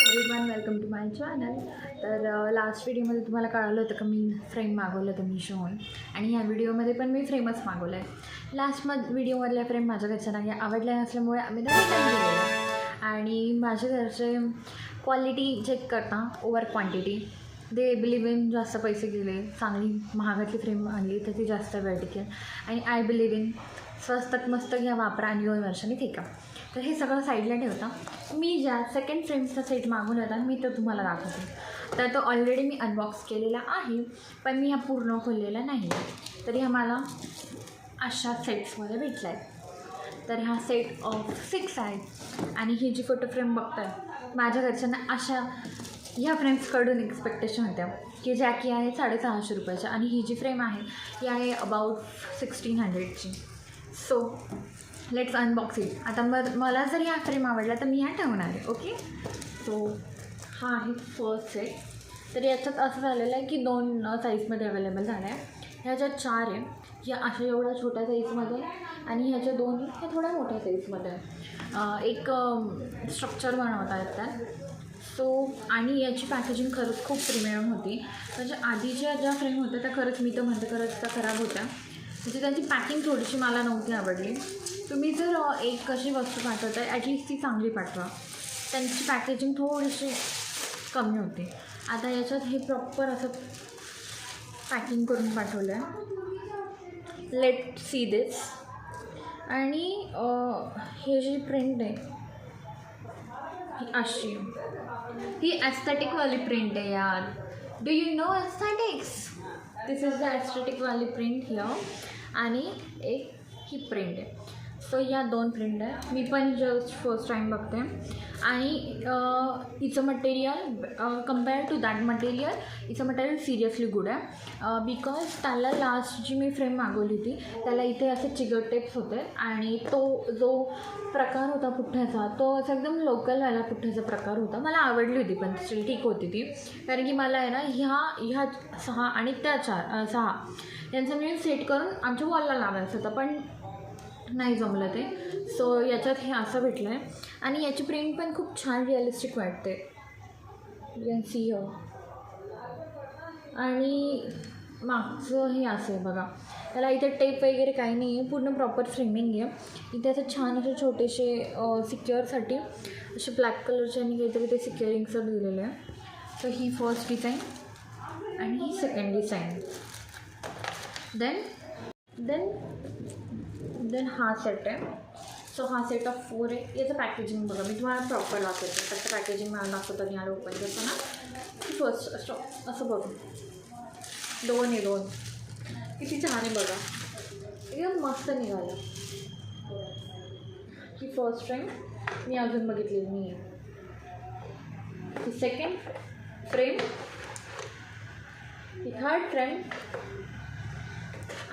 Everyone, welcome to my channel. तर last व्हिडिओमध्ये तुम्हाला कळालं होतं का मी फ्रेम मागवलं होतं मीशोहून, आणि ह्या व्हिडिओमध्ये पण मी फ्रेमच मागवलं आहे. व्हिडिओमधल्या फ्रेम माझ्या घरच्यांना आवडल्या नसल्यामुळे आम्ही त्या रिटर्न केलेल्या. आणि माझ्या घरचे क्वालिटी चेक करता over quantity. They believe in जास्त पैसे गेले, चांगली महागातली फ्रेम आणली तर ती जास्त वेळ टिकेल. आणि आय बिलीव्ह इन स्वस्तात मस्त घ्या, वापरा आणि 2 वर्षांनी फेका. तर हे सगळं साईडला ठेवता. मी ज्या सेकंड फ्रेमचा सेट मागवला होता मी तो तुम्हाला दाखवते. तर तो ऑलरेडी मी अनबॉक्स केलेला आहे, पण मी हा पूर्ण खोललेला नाही. तरी हा मला अशा सेट्समध्ये भेटला आहे. तर हा सेट ऑफ 6 आहे. आणि ही जी फोटो फ्रेम बघताय, माझ्या घरच्यांना अशा ह्या फ्रेम्सकडून एक्सपेक्टेशन होत्या की ज्या की आहे 650 रुपयाच्या, आणि ही जी फ्रेम आहे ही आहे अबाउट 1600ची. So let's unbox it. आता मला जर ह्या फ्रेम आवडला तर मी ह्या ठेवणार आहे. ओके, सो हा आहे फर्स्ट सेट. तर याच्यात असं झालेलं आहे की 2 साईजमध्ये अवेलेबल झालं आहे. ह्याच्यात 4 आहे. या अशा एवढ्या छोट्या साईजमध्ये, आणि ह्याच्या 2 ह्या थोड्या मोठ्या साईजमध्ये एक स्ट्रक्चर बनवता येतात. सो आणि याची पॅकेजिंग खरंच खूप प्रीमियम होती. म्हणजे आधीच्या ज्या फ्रेम होत्या त्या खरंच मी तर म्हणते खरंच त्या खराब होत्या. म्हणजे त्यांची पॅकिंग थोडीशी मला नव्हती आवडली. तुम्ही जर एक अशी वस्तू पाठवताय ॲटलिस्ट ती चांगली पाठवा. त्यांची पॅकेजिंग थोडीशी कमी होती. आता याच्यात हे प्रॉपर असं पॅकिंग करून पाठवलं आहे. Let see this. आणि हे जी प्रिंट आहे ही अशी, ही ॲस्थेटिकवाली प्रिंट आहे यार. Do you know aesthetics? This is the ॲस्थेटिकवाली प्रिंट हिअर. आणि एक ही प्रिंट आहे. सो या 2 प्रिंट आहे. मी पण जस्ट फर्स्ट टाईम बघते. आणि हिचं material compare to that material, हिचं मटेरियल सिरियसली गुड आहे. बिकॉज त्याला लास्ट जी मी फ्रेम मागवली होती त्याला इथे असे चिगट टेप्स होते, आणि तो जो प्रकार होता पुठ्ठ्याचा तो असा एकदम लोकलवाला पुठ्ठ्याचा प्रकार होता. मला आवडली होती, पण स्टील ठीक होती ती. कारण की मला आहे ना ह्या 6 आणि त्या 6 यांचं मी सेट करून आमच्या वॉलला लावायचं होतं, पण नाही जमलं ते. सो याच्यात हे असं भेटलं आहे. आणि याची प्रिंट पण खूप छान रिअलिस्टिक वाटते. You can see here. आणि मागचं हे असं आहे बघा. त्याला इथे टेप वगैरे काही नाही आहे, पूर्ण प्रॉपर फ्रेमिंग आहे. इथे असं छान असे छोटेसे सिक्युअरसाठी असे ब्लॅक कलरचे आणि काहीतरी ते सिक्युअरिंगचं दिलेलं आहे. सो ही फर्स्ट डिझाईन आणि ही सेकंड डिझाईन. देन हा सेट आहे. सो हा सेट ऑफ 4 आहे. याचं पॅकेजिंग बघा, मी तुम्हाला प्रॉपर दाखवते. त्याचं पॅकेजिंग मला दाखवतं आणि याला ओपन करतो ना फर्स्ट असं बघू. 2 आहे. 2 किती छान आहे बघा, एकदम मस्त निघालं. ही फर्स्ट फ्रेम मी अजून बघितलेली नाही आहे. ही सेकंड फ्रेम, ही थर्ड फ्रेम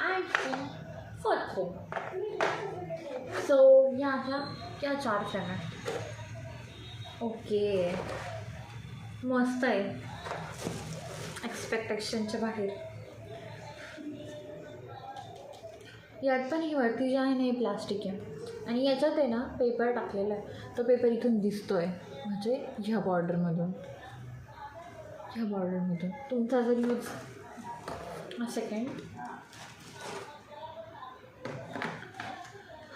आणि फोर्थ फ्रेम. सो ह्या अशा 4 फ्रेम आहे. ओके, मस्त आहे, एक्सपेक्टेशनच्या बाहेर. यात पण ही वरती जी आहे ना ही प्लास्टिक आहे, आणि याच्यात आहे ना पेपर टाकलेला आहे. तो पेपर इथून दिसतो आहे, म्हणजे ह्या बॉर्डरमधून तुमचा जर यूज. सेकंड,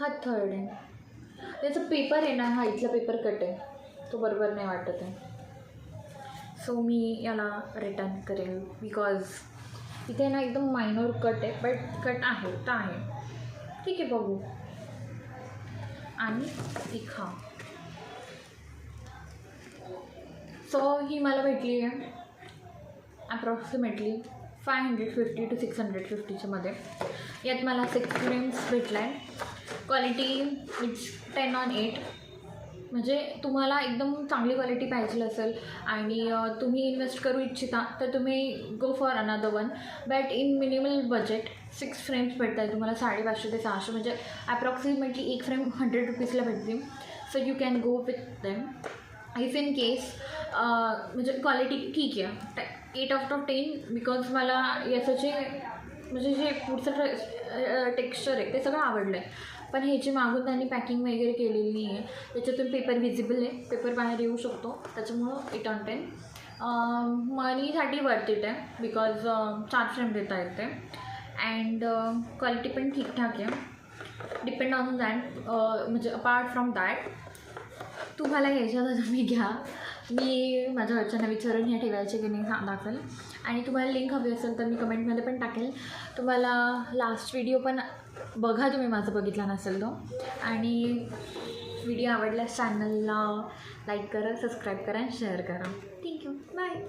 हा थर्ड आहे. त्याचा पेपर आहे ना हा इथला पेपर कट आहे, तो बरोबर नाही वाटत आहे. सो मी याला रिटर्न करेल, बिकॉज इथे ना एकदम मायनर कट आहे, बट कट आहे तर आहे, ठीक आहे, बघू. आणि एक हा. सो ही मला भेटली आहे अप्रॉक्सिमेटली 550 to 650च्या मध्ये. यात मला 6 फ्रेम्स भेटला आहे. Quality it's 10 on 8. म्हणजे तुम्हाला एकदम चांगली क्वालिटी पाहिजे असेल आणि तुम्ही इन्व्हेस्ट करू इच्छिता तर तुम्ही go for another one. But in minimal budget 6 frames भेटत आहे तुम्हाला 550 ते 600, म्हणजे ॲप्रॉक्सिमेटली एक फ्रेम 100 रुपीजला भेटते. So you can go with them if in case. म्हणजे क्वालिटी ठीक आहे, 8 out of 10. बिकॉज मला याचं जे म्हणजे जे पुढचं टेक्स्चर आहे ते सगळं आवडलं आहे. पण हे जे मागून त्यांनी पॅकिंग वगैरे केलेली नाही आहे, त्याच्यातून पेपर विजिबल आहे, पेपर बाहेर येऊ शकतो, त्याच्यामुळं 8 on 10. मनीसाठी वर्थ इट आहे बिकॉज 4 फ्रेम देता येते अँड क्वालिटी पण ठीकठाक आहे. डिपेंड ऑन दॅट, म्हणजे अपार्ट फ्रॉम दॅट तुम्हाला घ्यायच्या तर तुम्ही घ्या. मी माझ्या घरच्यांना विचारून हे ठेवायचे की नाही दाखवेल. आणि तुम्हाला लिंक हवी असेल तर मी कमेंटमध्ये पण टाकेल. तुम्हाला लास्ट व्हिडिओ पण बघा तुम्ही माझा बघितला नसेल तो. आणि व्हिडिओ आवडल्यास चॅनलला लाईक करा, सबस्क्राईब करा आणि शेअर करा. थँक्यू. बाय.